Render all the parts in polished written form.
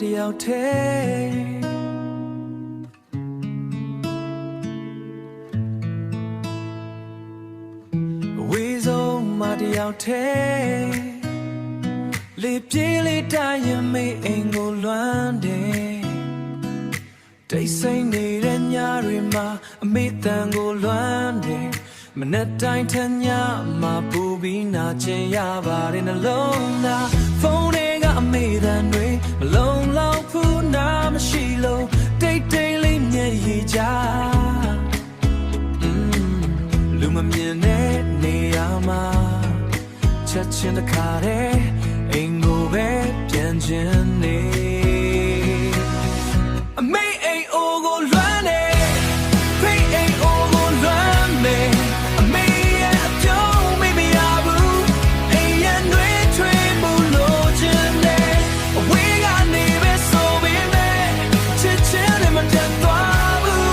တယောက်ထဲဝေးဆုံးမတယောက်ထဲလေပြေးလေးတိုင်းရင်မေးအိမ်ကိုလွမ်းတယ်တိတ်ဆိတ်နေတဲ့ညတွေမှာအမေတန်ကိုလွမ်းတယ်မနေ့တိုင်းထညမှာပူပြီးနာကျင်ရပါတယ်နှလုံးသားဖုန်းတွေကအမေတန်တွေမလုံးလောက်ဘူးနာမရှိလို့တိတ်တိတ်လေးမျက်ရည်ကြလူမမြင်တဲ့နေရာမှာချက်ချင်းတခါတည်းအိမ်ကိုပဲပြန်ချင်နေအမေအိမ်အိုကိုလွမ်းနေဖေးအိမ်အိုကိုလွမ်းနေအမေရဲ့အပြုံးမမရဘူးအိမ်ရဲ့နှွေးထွေးမှုလို့ချင်နေအဝေးကနေပဲဆိုပေမဲ့ချစ်ချင်တယ်မတတ်သွားဘူး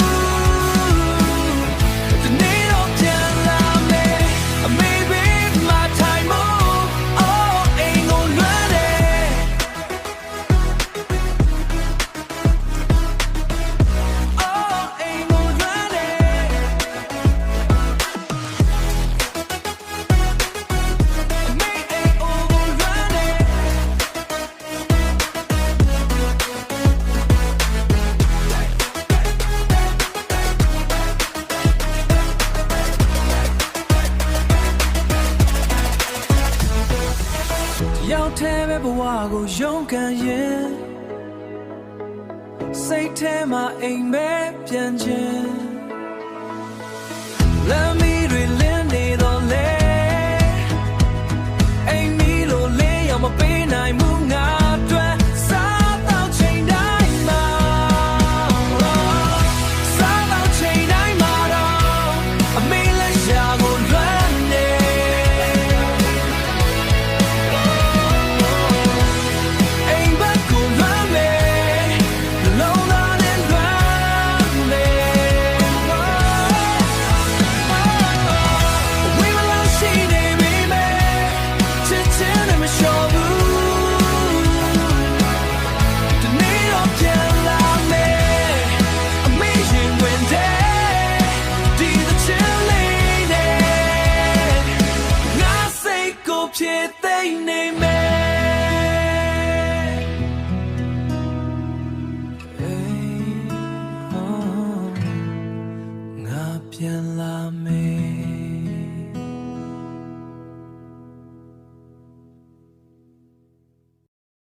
ဒီနေ့တော့ပြန်လာမယ်အမေ baby my time ohအိမ်ကိုလွမ်းနေရောက်တဲ့ဘဝကိုရုန်းကန်ရင်စိတ်ထဲမှာအိမ်ပဲပြန်ခြင်း